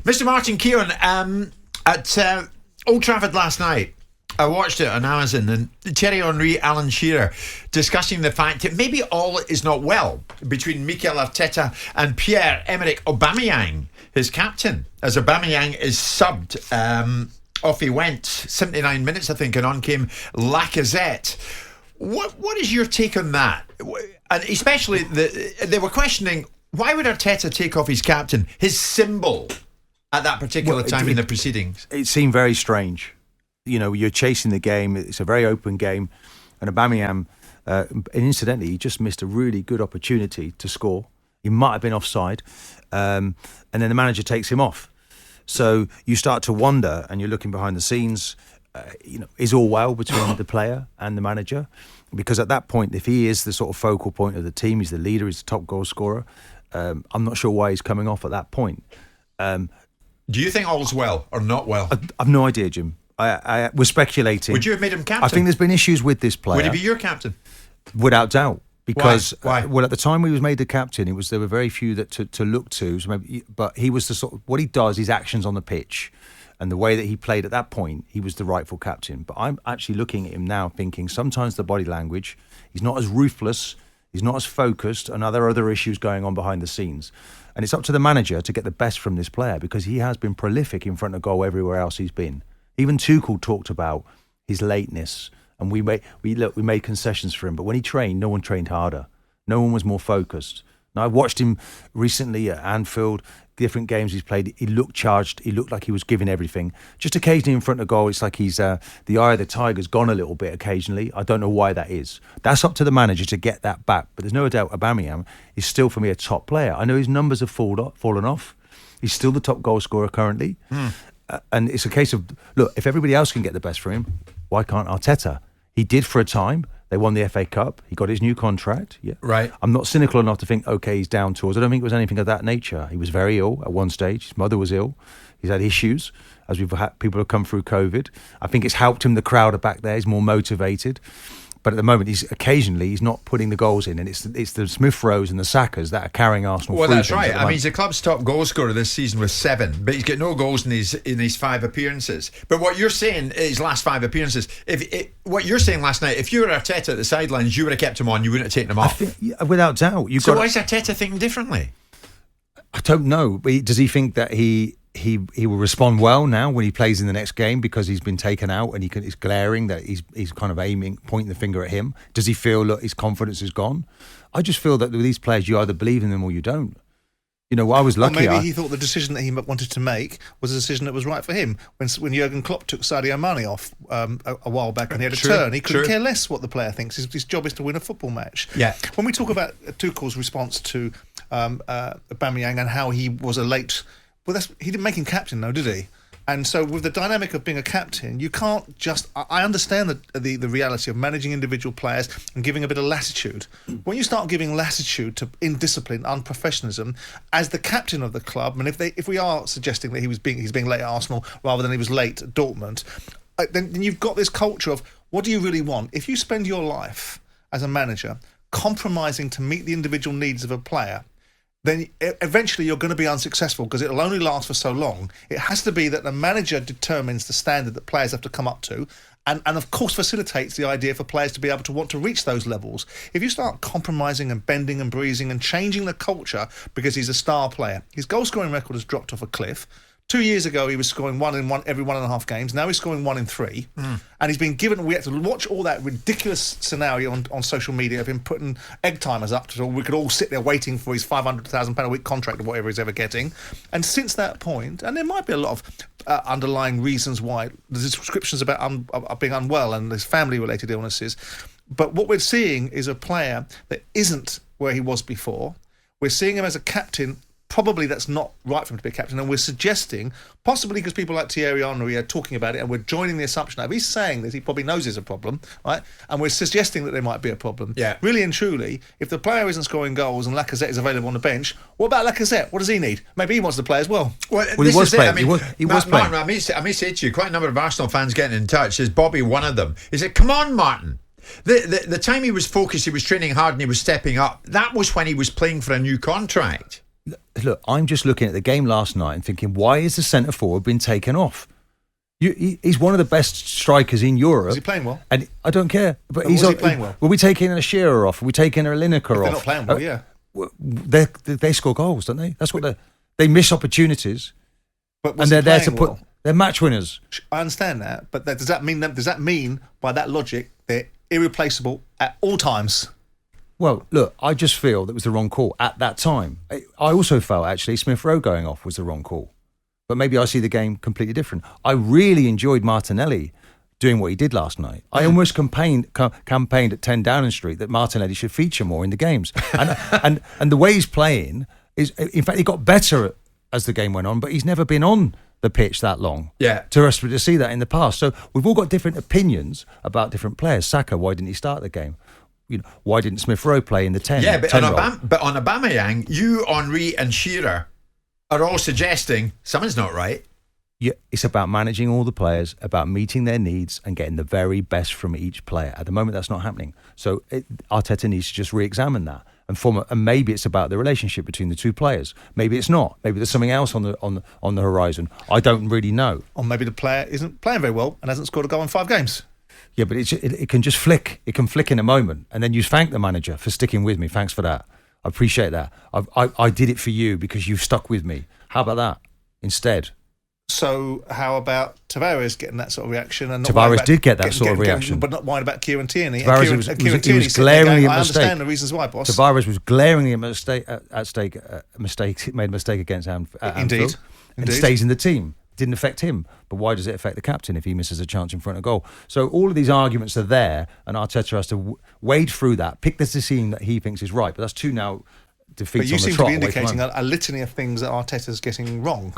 Mr. Martin Keown, at Old Trafford last night, I watched it on Amazon, and Thierry Henry, Alan Shearer discussing the fact that maybe all is not well between Mikel Arteta and Pierre-Emerick Aubameyang, his captain, as Aubameyang is subbed. Off he went, 79 minutes I think, and on came Lacazette. What is your take on that? And especially, they were questioning, why would Arteta take off his captain, his symbol, at that particular time in the proceedings? It seemed very strange. You know, you're chasing the game. It's a very open game. And Aubameyang, and incidentally, he just missed a really good opportunity to score. He might have been offside. And then the manager takes him off. So you start to wonder, and you're looking behind the scenes, is all well between the player and the manager? Because at that point, if he is the sort of focal point of the team, he's the leader, he's the top goal scorer, I'm not sure why he's coming off at that point. Do you think all's well or not well? I've no idea, Jim. We're speculating. Would you have made him captain? I think there's been issues with this player. Would he be your captain? Without doubt. Because Why? Well, at the time he was made the captain, there were very few that to look to. So but he was the sort of, what he does, his actions on the pitch, and the way that he played at that point, he was the rightful captain. But I'm actually looking at him now, thinking sometimes the body language, he's not as ruthless, he's not as focused, and there are other issues going on behind the scenes. And it's up to the manager to get the best from this player, because he has been prolific in front of goal everywhere else he's been. Even Tuchel talked about his lateness. And we made concessions for him, but when he trained, no one trained harder. No one was more focused. Now, I've watched him recently at Anfield, different games he's played. He looked charged. He looked like he was giving everything. Just occasionally in front of goal, it's like he's the eye of the tiger's gone a little bit occasionally. I don't know why that is. That's up to the manager to get that back. But there's no doubt Aubameyang is still, for me, a top player. I know his numbers have fallen off. He's still the top goal scorer currently. And it's a case of, look, if everybody else can get the best for him, why can't Arteta? He did for a time. They won the FA Cup. He got his new contract. Yeah, right. I'm not cynical enough to think, okay, he's down tools. I don't think it was anything of that nature. He was very ill at one stage. His mother was ill. He's had issues as we've had people have come through COVID. I think it's helped him. The crowd are back there. He's more motivated. But at the moment, he's not putting the goals in, and it's the Smith Rowes and the Sakas that are carrying Arsenal. Well, that's right. I mean, he's the club's top goal scorer this season with 7, but he's got no goals in his 5 appearances. But what you're saying, his last 5 appearances, what you're saying last night, if you were Arteta at the sidelines, you would have kept him on. You wouldn't have taken him off. Without doubt. Why is Arteta thinking differently? I don't know. Does he think that he will respond well now when he plays in the next game because he's been taken out and he's glaring that he's kind of pointing the finger at him? Does he feel that his confidence is gone? I just feel that with these players, you either believe in them or you don't. You know, I was lucky. Or maybe he thought the decision that he wanted to make was a decision that was right for him. When Jurgen Klopp took Sadio Mane off a while back and he had a turn, he couldn't care less what the player thinks. His job is to win a football match. Yeah. When we talk about Tuchel's response to Aubameyang and how he was a late... Well, he didn't make him captain, though, did he? And so with the dynamic of being a captain, you can't just... I understand the reality of managing individual players and giving a bit of latitude. When you start giving latitude to indiscipline, unprofessionalism, as the captain of the club, and if we are suggesting that he's being late at Arsenal rather than he was late at Dortmund, then you've got this culture of, what do you really want? If you spend your life as a manager compromising to meet the individual needs of a player, then eventually you're going to be unsuccessful because it'll only last for so long. It has to be that the manager determines the standard that players have to come up to and of course facilitates the idea for players to be able to want to reach those levels. If you start compromising and bending and breezing and changing the culture because he's a star player, his goal-scoring record has dropped off a cliff. 2 years ago, he was scoring every 1.5 games. Now he's scoring 1 in 3. And he's been given... We had to watch all that ridiculous scenario on social media of him putting egg timers up so we could all sit there waiting for his £500,000 a week contract or whatever he's ever getting. And since that point, and there might be a lot of underlying reasons why, the descriptions about being unwell and his family-related illnesses. But what we're seeing is a player that isn't where he was before. We're seeing him as a captain. Probably that's not right for him to be a captain, and we're suggesting, possibly because people like Thierry Henry are talking about it, and we're joining the assumption that if he's saying this, he probably knows there's a problem, right? And we're suggesting that there might be a problem. Yeah. Really and truly, if the player isn't scoring goals and Lacazette is available on the bench, what about Lacazette? What does he need? Maybe he wants to play as well. Well, he was playing. He was playing. Martin, I may say to you, quite a number of Arsenal fans getting in touch. Is Bobby one of them? He said, "Come on, Martin." The time he was focused, he was training hard, and he was stepping up. That was when he was playing for a new contract. Look, I'm just looking at the game last night and thinking, why is the centre forward been taken off? He's one of the best strikers in Europe. Is he playing well? And I don't care. But was he playing well? Were we taking a Shearer off? Were we taking a Lineker off? They're not playing well, yeah. They score goals, don't they? That's what they miss opportunities. But and they're there to put. Well? They're match winners. I understand that, but does that mean by that logic they're irreplaceable at all times? Well, look, I just feel that was the wrong call at that time. I also felt actually Smith Rowe going off was the wrong call. But maybe I see the game completely different. I really enjoyed Martinelli doing what he did last night. I almost campaigned at 10 Downing Street that Martinelli should feature more in the games. And the way he's playing is, in fact, he got better as the game went on, but he's never been on the pitch that long. Yeah. To see that in the past. So we've all got different opinions about different players. Saka, why didn't he start the game? Why didn't Smith Rowe play in the 10? Yeah, but 10 on role? Aubameyang, you, Henry and Shearer are all suggesting something's not right. Yeah, it's about managing all the players, about meeting their needs and getting the very best from each player. At the moment, that's not happening. So Arteta needs to just re-examine that and maybe it's about the relationship between the two players. Maybe it's not. Maybe there's something else on the horizon. I don't really know. Or maybe the player isn't playing very well and hasn't scored a goal in 5 games. Yeah, but it can just flick. It can flick in a moment, and then you thank the manager for sticking with me. Thanks for that. I appreciate that. I did it for you because you've stuck with me. How about that instead? So how about Tavares getting that sort of reaction? And Tavares did get that sort of reaction. But not worried about Kieran Tierney. Tavares he was glaringly a mistake. I understand the reasons why, boss. Tavares was glaringly made a mistake against Anfield. Indeed. And stays in the team. Didn't affect him. But why does it affect the captain if he misses a chance in front of goal? So all of these arguments are there, and Arteta has to wade through that, pick the decision that he thinks is right. But that's 2 now defeats on the trot. But you seem to be indicating a litany of things that Arteta's getting wrong.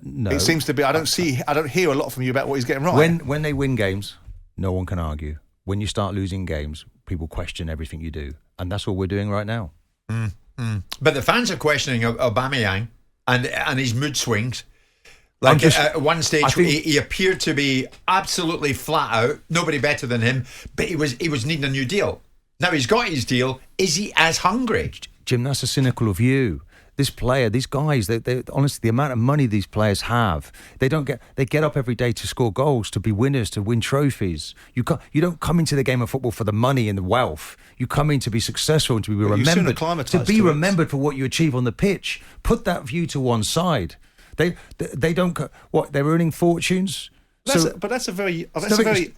No, it seems to be. I don't hear a lot from you about what he's getting right. When they win games, no one can argue. When you start losing games, people question everything you do, and that's what we're doing right now. But the fans are questioning Aubameyang and his mood swings. Like at one stage, he appeared to be absolutely flat out. Nobody better than him, but he was needing a new deal. Now he's got his deal. Is he as hungry? Jim, that's a cynical view. This player, these guys, they honestly, the amount of money these players have, they get up every day to score goals, to be winners, to win trophies. You don't come into the game of football for the money and the wealth. You come in to be successful and to be remembered, remembered for what you achieve on the pitch. Put that view to one side. They don't. What, they're earning fortunes. But that's a very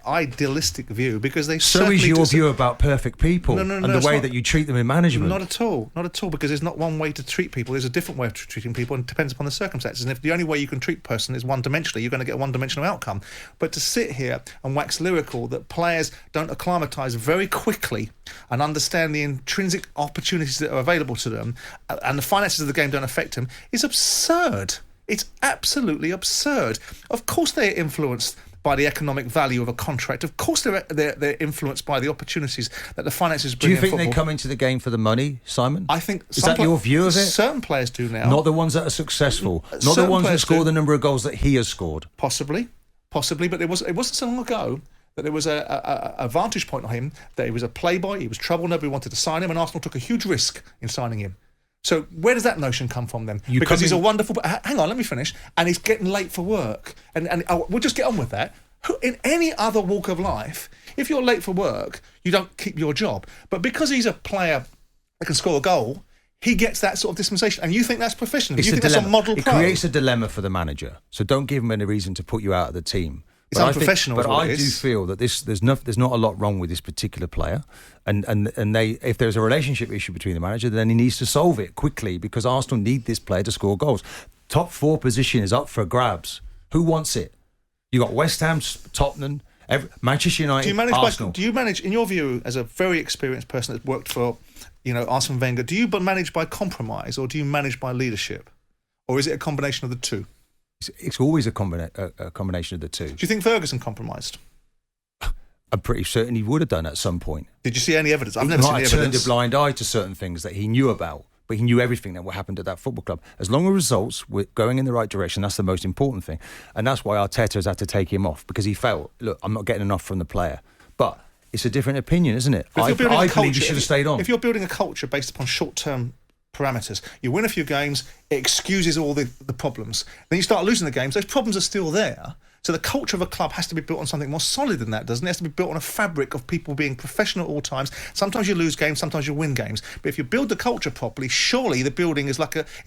idealistic view, because they. So is your view about perfect people and the way that you treat them in management. Not at all, because there's not one way to treat people. There's a different way of treating people, and it depends upon the circumstances. And if the only way you can treat a person is one-dimensionally, you're going to get a one-dimensional outcome. But to sit here and wax lyrical that players don't acclimatise very quickly and understand the intrinsic opportunities that are available to them, and the finances of the game don't affect them, is absurd. It's absolutely absurd. Of course they're influenced by the economic value of a contract. Of course they're influenced by the opportunities that the finances bring. Do you think football. they come into the game for the money, Simon? I think is that your view of it? Certain players do now. Not the ones that are successful. Not the ones that score the number of goals that he has scored. Possibly. But it wasn't so long ago that there was a vantage point on him, that he was a playboy, he was trouble, nobody wanted to sign him, and Arsenal took a huge risk in signing him. So where does that notion come from then? Because he's a wonderful... Hang on, let me finish. And he's getting late for work. And we'll just get on with that. In any other walk of life, if you're late for work, you don't keep your job. But because he's a player that can score a goal, he gets that sort of dispensation. And you think that's professional? You think that's a model pro? It creates a dilemma for the manager. So don't give him any reason to put you out of the team. It's unprofessional. But I do feel that there's not a lot wrong with this particular player, and if there's a relationship issue between the manager, then he needs to solve it quickly, because Arsenal need this player to score goals. Top 4 position is up for grabs. Who wants it? You got West Ham, Tottenham, Manchester United, Arsenal. Do you manage, in your view, as a very experienced person that's worked for, Arsene Wenger? Do you manage by compromise, or do you manage by leadership, or is it a combination of the two? It's always a combination of the two. Do you think Ferguson compromised? I'm pretty certain he would have done at some point. Did you see any evidence? I've never seen any evidence. He turned a blind eye to certain things that he knew about, but he knew everything that happened at that football club. As long as results were going in the right direction, that's the most important thing. And that's why Arteta has had to take him off, because he felt, look, I'm not getting enough from the player. But it's a different opinion, isn't it? I believe he should have stayed on. If you're building a culture based upon short-term parameters. You win a few games, it excuses all the problems. Then you start losing the games, those problems are still there. So the culture of a club has to be built on something more solid than that, doesn't it? It has to be built on a fabric of people being professional at all times. Sometimes you lose games, sometimes you win games. But if you build the culture properly, surely the building is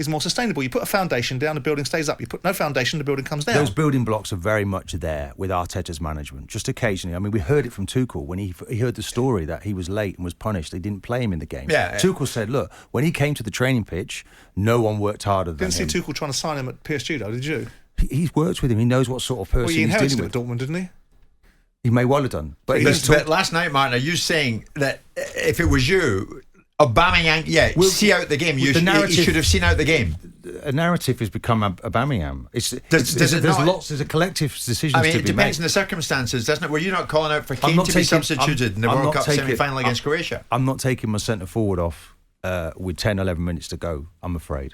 more sustainable. You put a foundation down, the building stays up. You put no foundation, the building comes down. Those building blocks are very much there with Arteta's management. Just occasionally, I mean, we heard it from Tuchel when he heard the story that he was late and was punished. They didn't play him in the game. Yeah. Tuchel said, look, when he came to the training pitch, no one worked harder than him. Didn't see Tuchel trying to sign him at PSG, though, did you? He's worked with him. He knows what sort of person Well, he he's inherited dealing him with. at Dortmund, didn't he? He may well have done. But But last night, Martin, are you saying that if it was you, Aubameyang, see out the game. You should have seen out the game. A narrative has become Aubameyang. There's a collective decision I mean, to it be depends made. on the circumstances, doesn't it? Were you not calling out for Kane to be substituted in the World Cup semi-final against Croatia? I'm not taking my centre forward off with 10, 11 minutes to go, I'm afraid.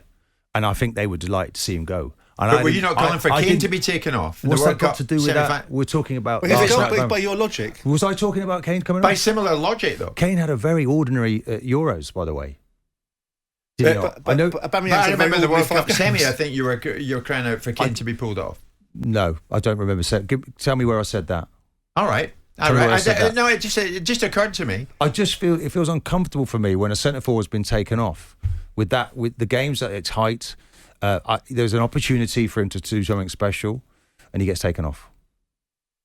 And I think they were delighted to see him go. And But were you not calling for Kane to be taken off? What's that got to do with that? We're talking about... By your logic. Was I talking about Kane coming By off? similar logic, though. Kane had a very ordinary Euros, by the way. But I remember the World Cup semi. I think you were crying out for Kane to be pulled off. No, I don't remember. Tell me where I said that. All right. No, it just occurred to me. I just feel it feels uncomfortable for me when a centre forward's been taken off with the games at its height. There's an opportunity for him to do something special, and he gets taken off.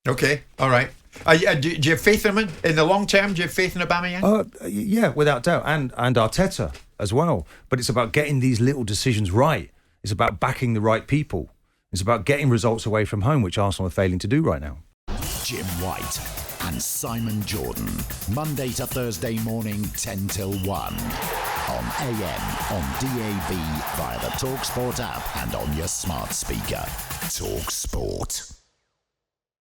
Okay, all right. Do you have faith in him in the long term? Do you have faith in Aubameyang? Yeah, without doubt, and Arteta as well. But it's about getting these little decisions right. It's about backing the right people. It's about getting results away from home, which Arsenal are failing to do right now. Jim White and Simon Jordan, Monday to Thursday morning, 10 till 1. On AM, on DAB, via the talkSPORT app and on your smart speaker. talkSPORT.